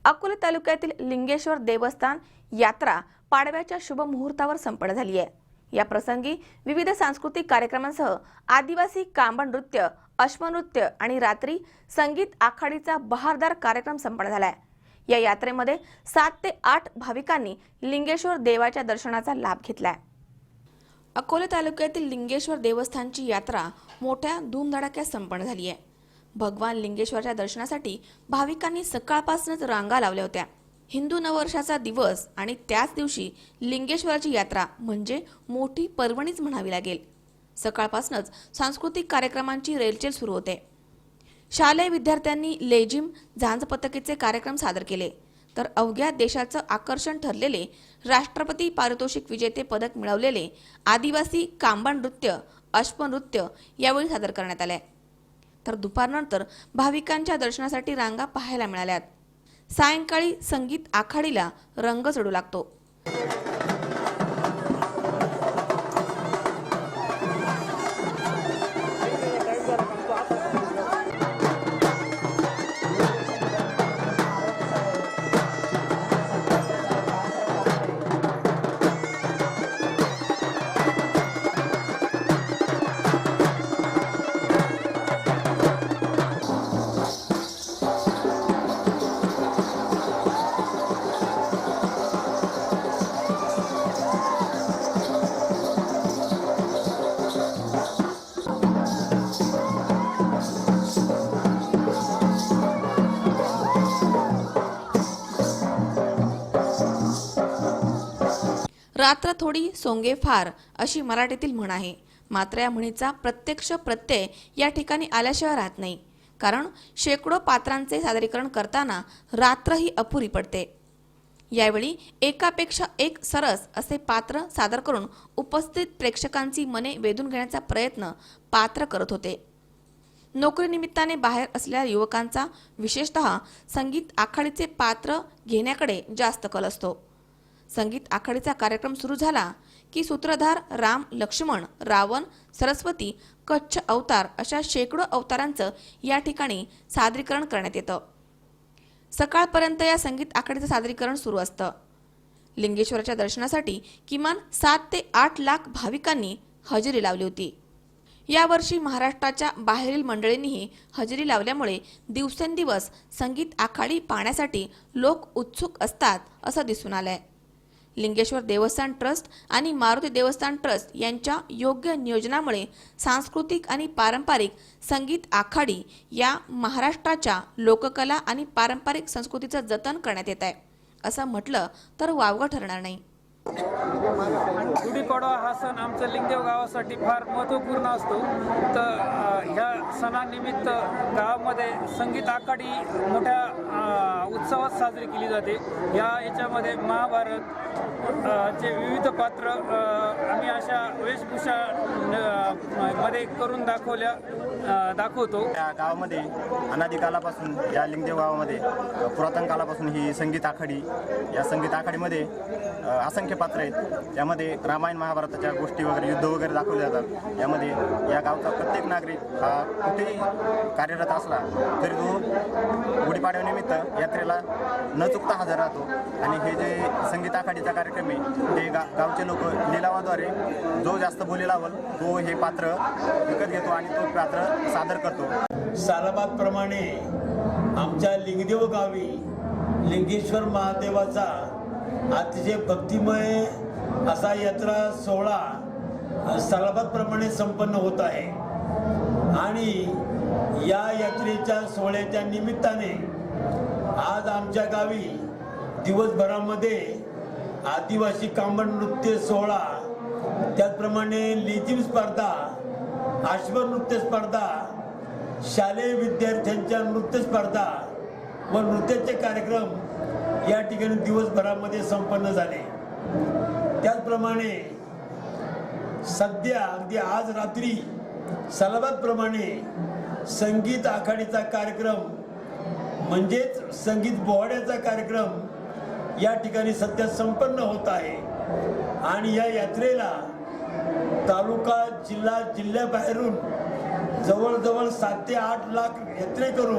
अकोले तालुक्यातील लिंगेश्वर देवस्थान यात्रा पाडव्याच्या शुभ मुहूर्तावर संपन्न झाली आहे। या प्रसंगी विविध सांस्कृतिक कार्यक्रमांसह आदिवासी कांबळ नृत्य, अश्वनृत्य आणि रात्री संगीत आखाडीचा बहारदार कार्यक्रम संपन्न झाला आहे। या यात्रेमध्ये 7 ते 8 भाविकांनी लिंगेश्वर देवाच्या दर्शनाचा लाभ घेतलाय। अकोले तालुक्यातील लिंगेश्वर देवस्थानची यात्रा मोठ्या धूमधडाक्यात संपन्न झाली आहे। भगवान लिंगेश्वरच्या दर्शनासाठी भाविकांनी सकाळपासूनच रांगा लावल्या होत्या। हिंदू नववर्षाचा दिवस आणि त्याच दिवशी लिंगेश्वराची यात्रा म्हणजे मोठी पर्वणीच म्हणावी लागेल। सकाळपासूनच सांस्कृतिक कार्यक्रमांची रेलचेल सुरू होते। शालेय विद्यार्थ्यांनी लेझिम, झांज पथकीचे कार्यक्रम सादर केले, तर अवघ्या देशाचं आकर्षण ठरलेले राष्ट्रपती पारितोषिक विजेते पदक मिळवलेले आदिवासी कांबळ नृत्य, अश्वनृत्य यावेळी सादर करण्यात आले। तर दुपारनंतर भाविकांच्या दर्शनासाठी रांगा पाहायला मिळाल्यात। सायंकाळी संगीत आखाडीला रंग चढू लागतो। रात्र थोडी सोंगे फार अशी मराठीतील म्हण आहे। मात्र या म्हणीचा प्रत्यक्ष प्रत्यय या ठिकाणी आल्याशिवाय राहत नाही, कारण शेकडो पात्रांचे सादरीकरण करताना रात्र ही अपुरी पडते। यावेळी एकापेक्षा एक सरस असे पात्र सादर करून उपस्थित प्रेक्षकांची मने वेधून घेण्याचा प्रयत्न पात्र करत होते। नोकरीनिमित्ताने बाहेर असलेल्या युवकांचा विशेषतः संगीत आखाडीचे पात्र घेण्याकडे जास्त कल असतो। संगीत आखाडीचा कार्यक्रम सुरू झाला की सूत्रधार, राम, लक्ष्मण, रावण, सरस्वती, कच्छ अवतार अशा शेकडो अवतारांचं या ठिकाणी सादरीकरण करण्यात येतं। सकाळपर्यंत या संगीत आखाडीचं सादरीकरण सुरू असतं। लिंगेश्वराच्या दर्शनासाठी किमान 7 ते 8 लाख भाविकांनी हजेरी लावली होती। यावर्षी महाराष्ट्राच्या बाहेरील मंडळींनीही हजेरी लावल्यामुळे दिवसेंदिवस संगीत आखाडी पाहण्यासाठी लोक उत्सुक असतात असं दिसून आलंय। लिंगेश्वर देवस्थान ट्रस्ट आणि मारुती देवस्थान ट्रस्ट यांच्या योग्य नियोजनामुळे सांस्कृतिक आणि पारंपरिक संगीत आखाडी या महाराष्ट्राच्या लोककला आणि पारंपरिक संस्कृतीचं जतन करण्यात येत आहे असं म्हटलं तर वावगं ठरणार नाही। गुढीपाडवा हा सण आमच्या लिंगदेव गावासाठी फार महत्त्वपूर्ण असतो। तर ह्या सणानिमित्त गावामध्ये संगीत आखाडी मोठ्या उत्सवात साजरी केली जाते। याच्यामध्ये महाभारत चे विविध पात्र आम्ही अशा वेशभूषा मध्ये करून दाखवतो। या गावामध्ये अनादी कालापासून या लिंगदेव गावामध्ये पुरातन कालापासून ही संगीत आखाडी, या संगीत आखाडीमध्ये असंख्य पात्र आहेत। त्यामध्ये रामायण महाभारताच्या गोष्टी वगैरे, युद्ध वगैरे दाखवले जातात। यामध्ये या गावचा प्रत्येक नागरिक हा कुठेही कार्यरत असला तरी तो गुढीपाडव्यानिमित्त यात्रेला न चुकता हजर राहतो। आणि हे जे संगीत आखाडीचा कार्यक्रम आहे ते गावचे लोक लिलावाद्वारे जो जास्त बोली लावल तो हे पात्र विकत घेतो आणि तो पात्र सादर करतो। सालाबादप्रमाणे आमच्या लिंगदेव गावी लिंगेश्वर महादेवाचा अतिशय भक्तिमय असा यात्रा सोहळा सालाबादप्रमाणे संपन्न होत आहे। आणि या यात्रेच्या सोहळ्याच्या निमित्ताने आज आमच्या गावी दिवसभरामध्ये आदिवासी कांबळ नृत्य सोहळा, त्याचप्रमाणे लेझिम स्पर्धा, अश्वनृत्य स्पर्धा, शालेय विद्यार्थ्यांच्या नृत्य स्पर्धा व नृत्याचे कार्यक्रम या ठिकाणी दिवसभरामध्ये संपन्न झाले। त्याचप्रमाणे सध्या अगदी आज रात्री सालाबादप्रमाणे संगीत आखाडीचा कार्यक्रम म्हणजेच संगीत बोहाड्याचा कार्यक्रम या ठिकाणी सध्या संपन्न होत आहे। आणि या यात्रेला तालुका, जिल्हा, जिल्ह्याबाहेरून जवळजवळ 7 ते 8 लाख यात्रेकरू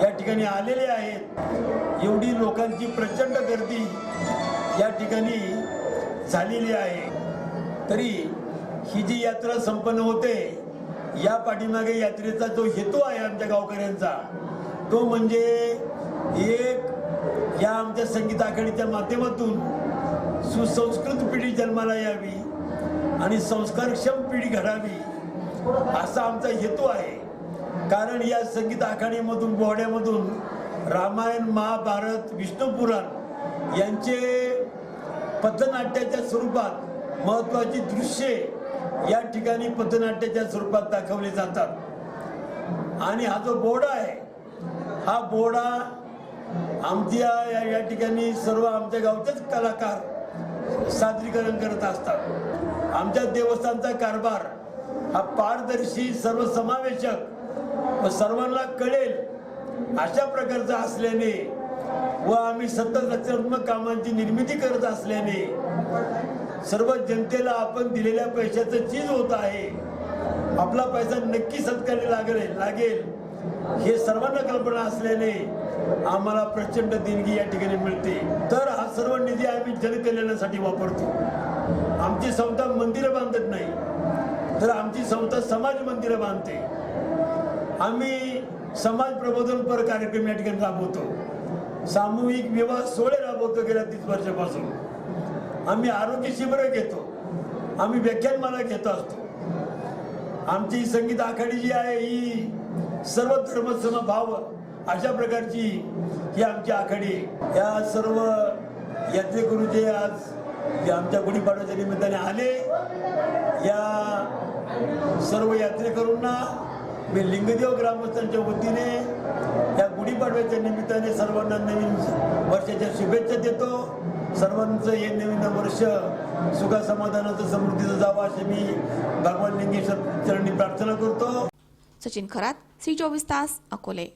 या ठिकाणी आलेले आहेत। एवढी लोकांची प्रचंड गर्दी या ठिकाणी झालेली आहे। तरी ही जी यात्रा संपन्न होते, या पाठीमागे यात्रेचा जो हेतू आहे आमच्या गावकऱ्यांचा, तो म्हणजे एक या आमच्या संगीत आखाडीच्या माध्यमातून सुसंस्कृत पिढी जन्माला यावी आणि संस्कारक्षम पिढी घडावी, असा आमचा हेतू आहे। कारण या संगीत आखाडीमधून बोहड्यामधून रामायण, महाभारत, विष्णू पुराण यांचे पथनाट्याच्या स्वरूपात महत्त्वाची दृश्ये या ठिकाणी पथनाट्याच्या स्वरूपात दाखवले जातात। आणि हा जो बोहडा आहे, हा बोहडा आमच्या या ठिकाणी सर्व आमच्या गावचेच कलाकार सादरीकरण करत असतात। आमच्या देवस्थानचा कारभार हा पारदर्शी, सर्वसमावेशक व सर्वांना कळेल अशा प्रकारचा असल्याने व आम्ही सतत रचनात्मक कामांची निर्मिती करत असल्याने सर्व जनतेला आपण दिलेल्या पैशाचं चीज होत आहे, आपला पैसा नक्की सत्कार्य लागेल हे सर्वांना कल्पना असल्याने आम्हाला प्रचंड देणगी या ठिकाणी मिळते। तर हा सर्व निधी आम्ही जनकल्याणासाठी वापरतो। आमची संस्था मंदिरं बांधत नाही, तर आमची संस्था समाज मंदिरं बांधते। आम्ही समाज प्रबोधनपर कार्यक्रम या ठिकाणी राबवतो, सामूहिक विवाह सोहळे राबवतो गेल्या 30 वर्षापासून। आम्ही आरोग्य शिबिरं घेतो, आम्ही व्याख्यानमाला घेत असतो। आमची संगीत आखाडी जी आहे ही सर्व धर्म समभाव अशा प्रकारची ही आमची आखाडी। या सर्व यात्रेकरू जे आज आमच्या गुढीपाडव्याच्या निमित्ताने आले, या सर्व यात्रेकरूंना मी लिंगदेव ग्रामस्थांच्या वतीने या गुढीपाडव्याच्या निमित्ताने सर्वांना नवीन वर्षाच्या शुभेच्छा देतो। सर्वांचं हे नवीन वर्ष सुखा समाधानाचं, समृद्धीचं जावं अशी मी भगवान लिंगेश्वर चरणी प्रार्थना करतो। सचिन खरात, सी 24 तास, अकोले।